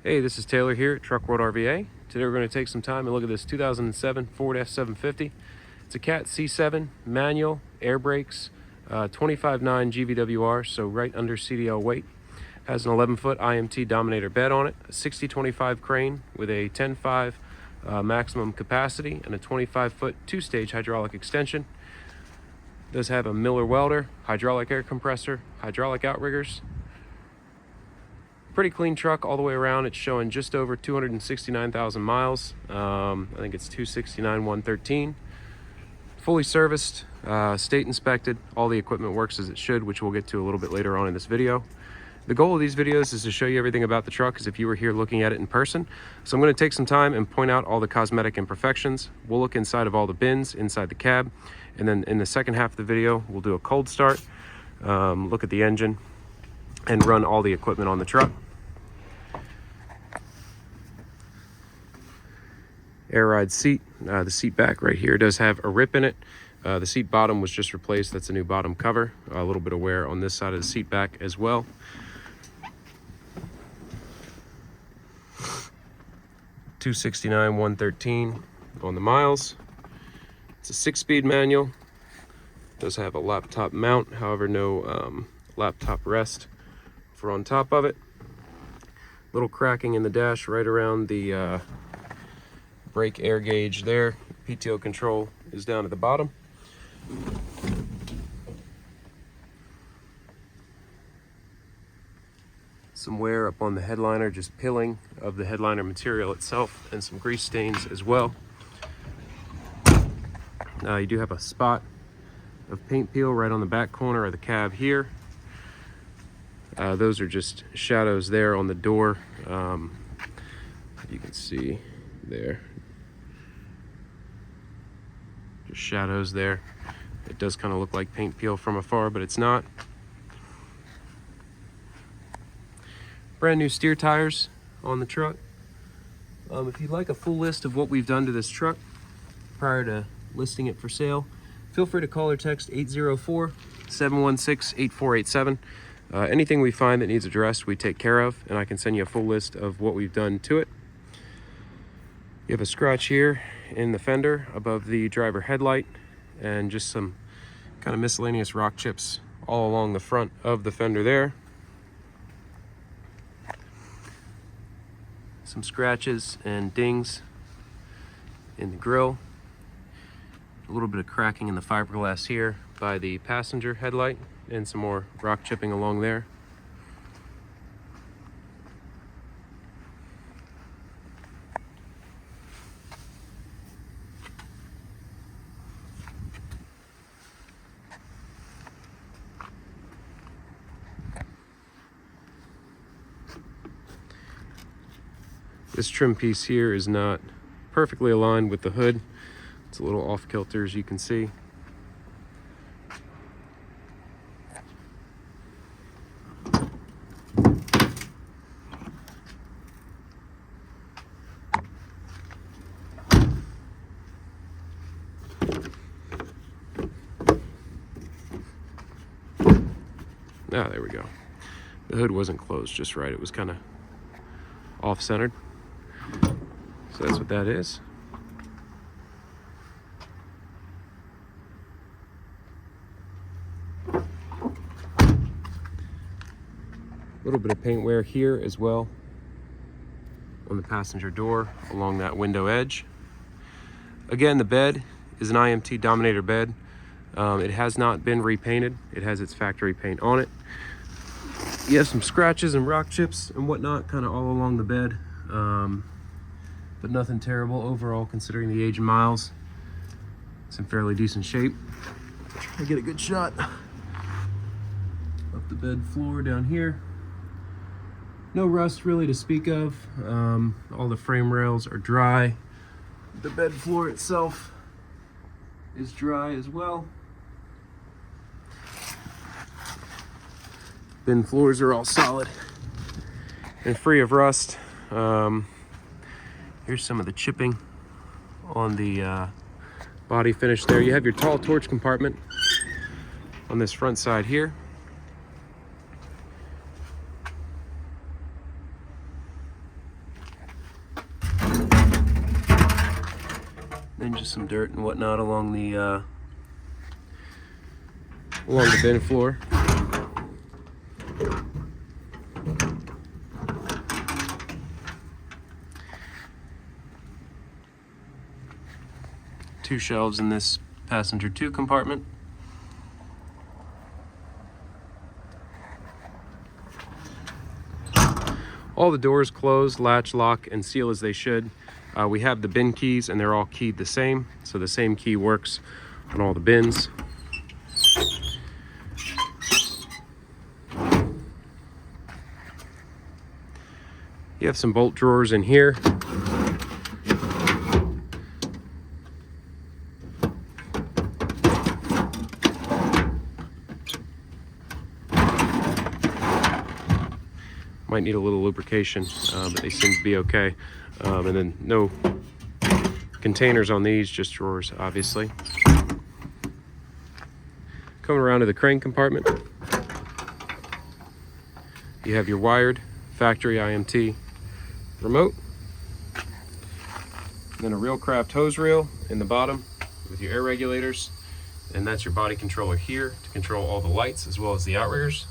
Hey, this is Taylor here at Truck World RVA. Today we're going to take some time and look at this 2007 Ford F-750. It's a Cat C7 manual, air brakes, 25.9 GVWR, so right under CDL weight. Has an 11-foot IMT Dominator bed on it, a 60-25 crane with a 10.5 maximum capacity, and a 25-foot two-stage hydraulic extension. Does have a Miller welder, hydraulic air compressor, hydraulic outriggers. Pretty clean truck all the way around. It's showing just over 269,000 miles. I think it's 269,113. Fully serviced, state inspected. All the equipment works as it should, which we'll get to a little bit later on in this video. The goal of these videos is to show you everything about the truck as if you were here looking at it in person. So I'm going to take some time and point out all the cosmetic imperfections. We'll look inside of all the bins, inside the cab, and then in the second half of the video, we'll do a cold start, look at the engine, and run all the equipment on the truck. Air ride seat. The seat back right here does have a rip in it. The seat bottom was just replaced. That's a new bottom cover. A little bit of wear on this side of the seat back as well. $269,113 on the miles. It's a 6-speed manual. Does have a laptop mount, however no laptop rest for on top of it. Little cracking in the dash right around the brake air gauge there. PTO control is down at the bottom. Some wear up on the headliner, just pilling of the headliner material itself, and some grease stains as well. You do have a spot of paint peel right on the back corner of the cab here. Those are just shadows there on the door. You can see there. Just shadows there. It does kind of look like paint peel from afar, but it's not. Brand new steer tires on the truck. If you'd like a full list of what we've done to this truck prior to listing it for sale, feel free to call or text 804-716-8487. Anything we find that needs addressed, we take care of, and I can send you a full list of what we've done to it. You have a scratch here in the fender above the driver headlight, and just some kind of miscellaneous rock chips all along the front of the fender there. Some scratches and dings in the grille. A little bit of cracking in the fiberglass here by the passenger headlight, and some more rock chipping along there. This trim piece here is not perfectly aligned with the hood. It's a little off kilter, as you can see. There we go. The hood wasn't closed just right. It was kind of off-centered. So that's what that is. A little bit of paint wear here as well on the passenger door along that window edge. Again, the bed is an IMT Dominator bed. It has not been repainted. It has its factory paint on it. You have some scratches and rock chips and whatnot kind of all along the bed, but nothing terrible overall considering the age and miles. It's in fairly decent shape. Try to get a good shot up the bed floor down here. No rust really to speak of. All the frame rails are dry. The bed floor itself is dry as well. Bin floors are all solid and free of rust. Here's some of the chipping on the body finish there. You have your tall torch compartment on this front side here. Then just some dirt and whatnot along the bin floor. Two shelves in this passenger 2 compartment. All the doors close, latch, lock, and seal as they should. We have the bin keys and they're all keyed the same, so the same key works on all the bins. You have some bolt drawers in here. Might need a little lubrication, but they seem to be okay. And then no containers on these, just drawers, obviously. Coming around to the crane compartment, you have your wired factory IMT remote. And then a Reelcraft hose reel in the bottom with your air regulators. And that's your body controller here to control all the lights as well as the outriggers.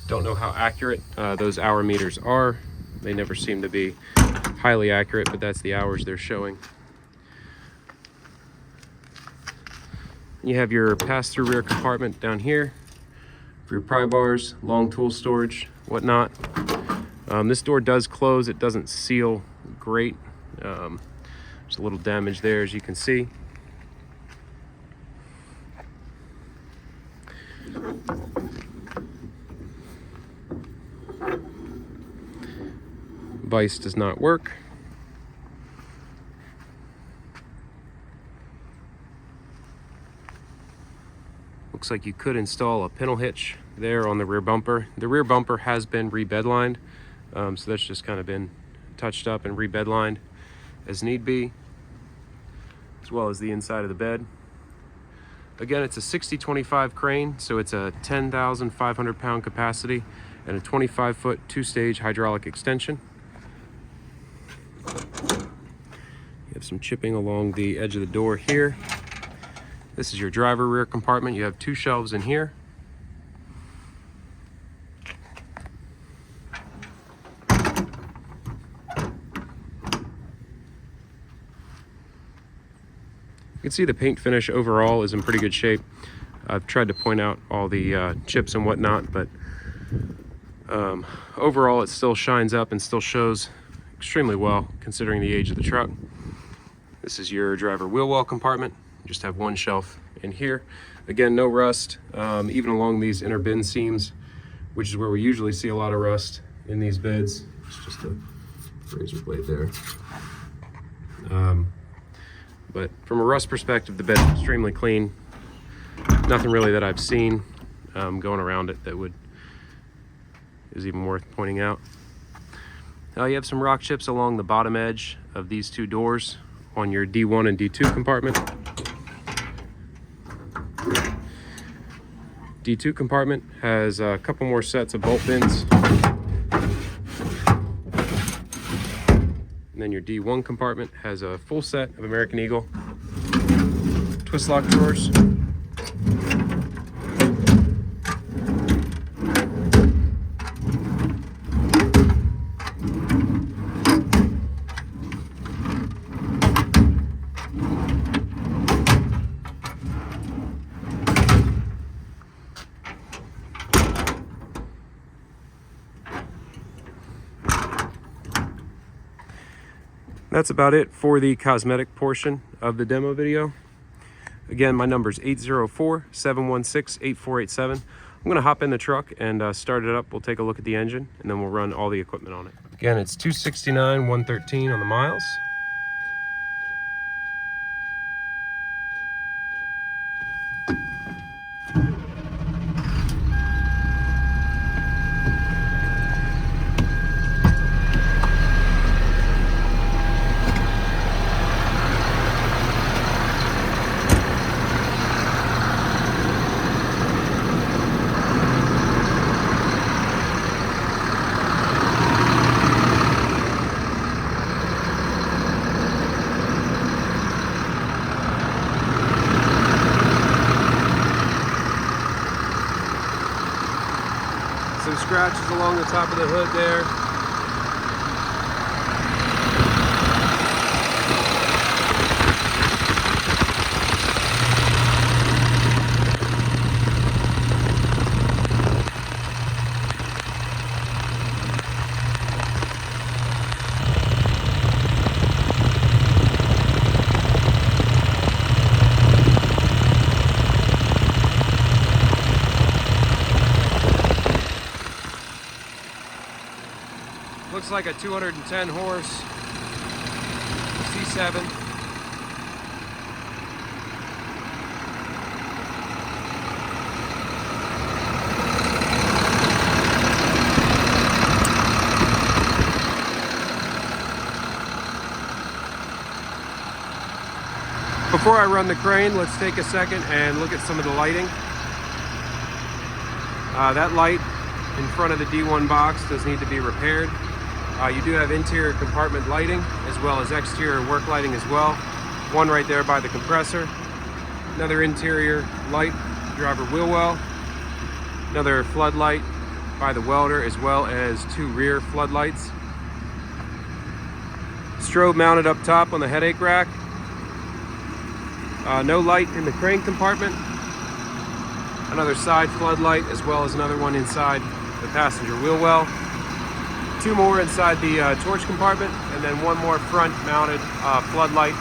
Don't know how accurate those hour meters are. They never seem to be highly accurate, but that's the hours they're showing. You have your pass-through rear compartment down here for your pry bars, long tool storage, whatnot. This door does close. It doesn't seal great. There's a little damage there, as you can see. Vise does not work. Looks like you could install a pintle hitch there on the rear bumper. The rear bumper has been rebedlined, so that's just kind of been touched up and rebedlined as need be, as well as the inside of the bed. Again, it's a 60-25 crane, so it's a 10,500 pound capacity and a 25-foot 2-stage hydraulic extension. You have some chipping along the edge of the door here. This is your driver rear compartment. You have 2 shelves in here. You can see the paint finish overall is in pretty good shape. I've tried to point out all the chips and whatnot, but overall it still shines up and still shows extremely well considering the age of the truck. This is your driver wheel well compartment. You just have 1 shelf in here. Again, no rust, even along these inner bin seams, which is where we usually see a lot of rust in these beds. It's just a razor blade there. But from a rust perspective, the bed's extremely clean. Nothing really that I've seen going around it that is even worth pointing out. You have some rock chips along the bottom edge of these 2 doors on your D1 and D2 compartment. D2 compartment has a couple more sets of bolt bins. And then your D1 compartment has a full set of American Eagle twist lock drawers. That's about it for the cosmetic portion of the demo video. Again, my number is 804-716-8487. I'm going to hop in the truck and start it up. We'll take a look at the engine, and then we'll run all the equipment on it. Again, it's 269, 113 on the miles. some scratches along the top of the hood there. Looks like a 210 horse C7. Before I run the crane, let's take a second and look at some of the lighting. That light in front of the D1 box does need to be repaired. You do have interior compartment lighting as well as exterior work lighting as well. One right there by the compressor. Another interior light, driver wheel well. Another floodlight by the welder as well as two rear floodlights. Strobe mounted up top on the headache rack. No light in the crane compartment. Another side floodlight as well as another one inside the passenger wheel well. Two more inside the torch compartment, and then one more front mounted floodlight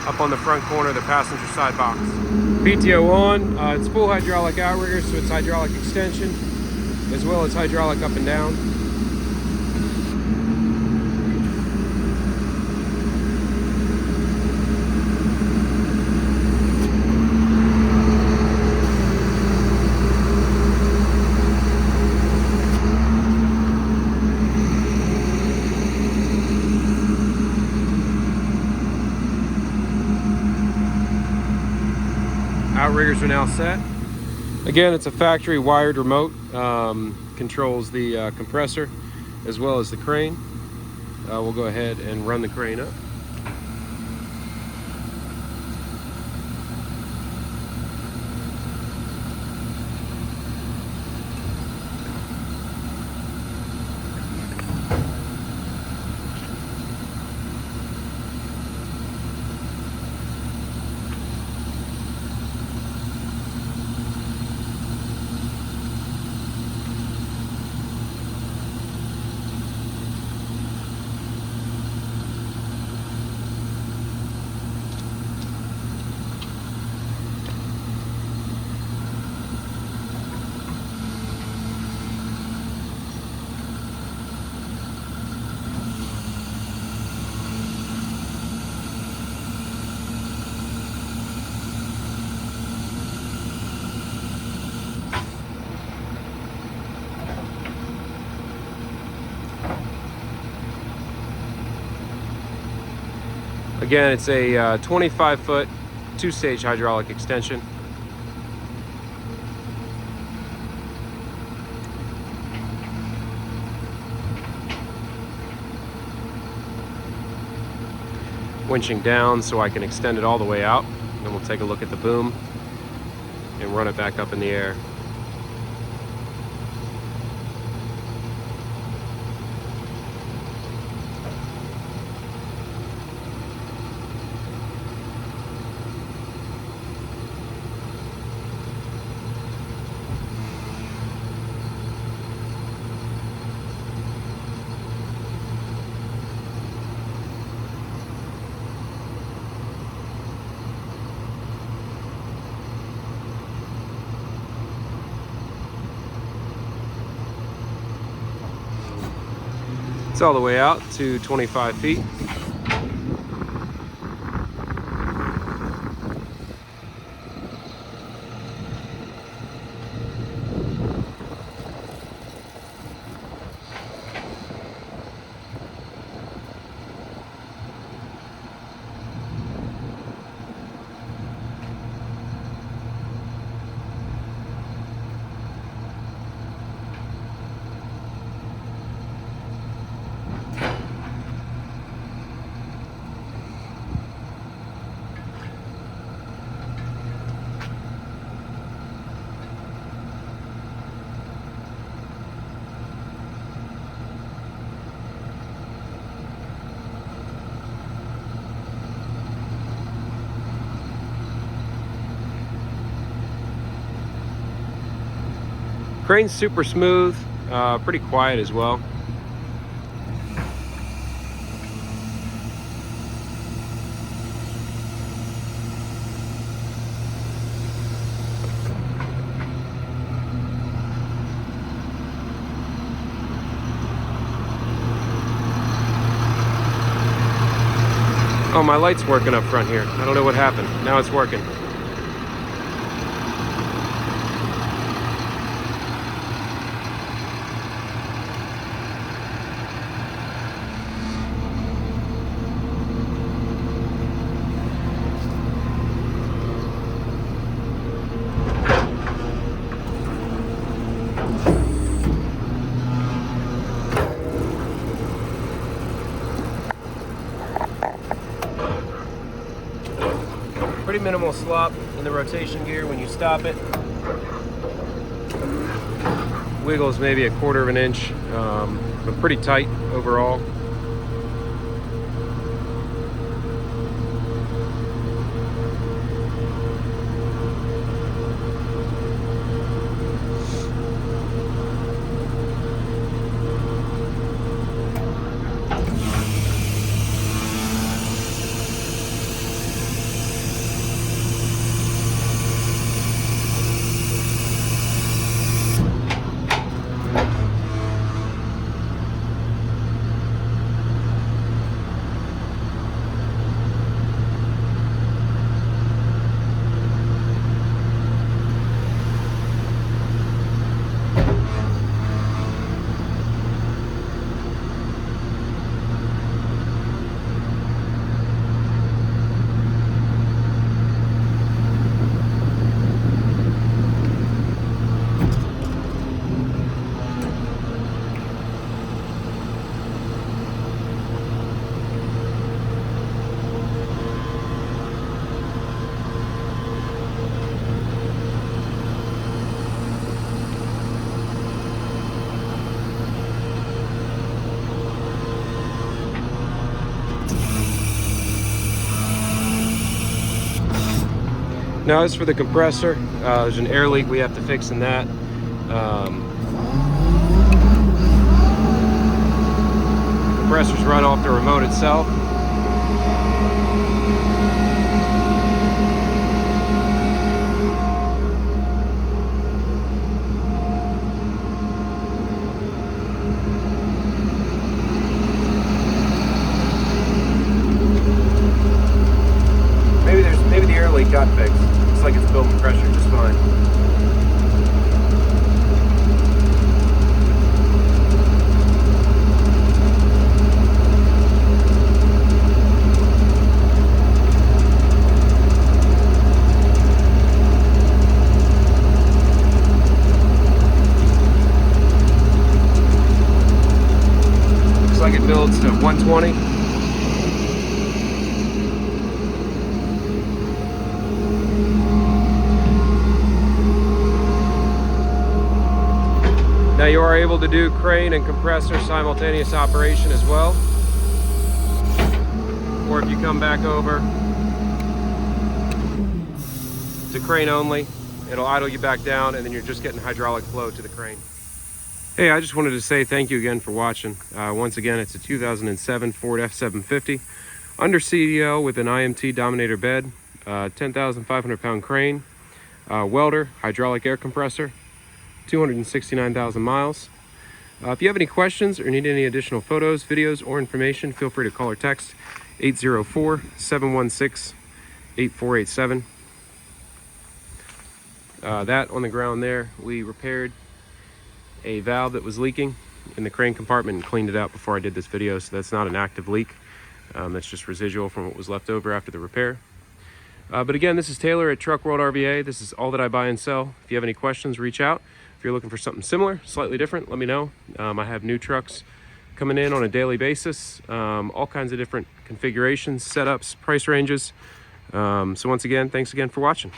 up on the front corner of the passenger side box. PTO on, it's full hydraulic outrigger, so it's hydraulic extension as well as hydraulic up and down. Outriggers are now set. Again, it's a factory wired remote, controls the compressor as well as the crane. We'll go ahead and run the crane up. Again, it's a 25-foot, two-stage hydraulic extension. Winching down so I can extend it all the way out. Then we'll take a look at the boom and run it back up in the air. It's all the way out to 25 feet. Crane's super smooth, pretty quiet as well. Oh, my light's working up front here. I don't know what happened. Now it's working. Pretty minimal slop in the rotation gear when you stop it. Wiggles maybe 1/4 of an inch, but pretty tight overall. Now as for the compressor, there's an air leak we have to fix in that. Compressor's right off the remote itself. Maybe the air leak got fixed. Looks like it's building pressure just fine. Looks like it builds to 120. Now you are able to do crane and compressor simultaneous operation as well. Or if you come back over to crane only, it'll idle you back down and then you're just getting hydraulic flow to the crane. Hey, I just wanted to say thank you again for watching. Once again, it's a 2007 Ford F-750 under CDL with an IMT Dominator bed, 10,500 pound crane, welder, hydraulic air compressor, 269,000 miles. If you have any questions or need any additional photos, videos, or information, feel free to call or text 804-716-8487. That on the ground there, we repaired a valve that was leaking in the crane compartment and cleaned it out before I did this video, so that's not an active leak. That's just residual from what was left over after the repair. But again, this is Taylor at Truck World RVA. This is all that I buy and sell. If you have any questions, reach out. If you're looking for something similar, slightly different, let me know. I have new trucks coming in on a daily basis, all kinds of different configurations, setups, price ranges. So once again, thanks again for watching.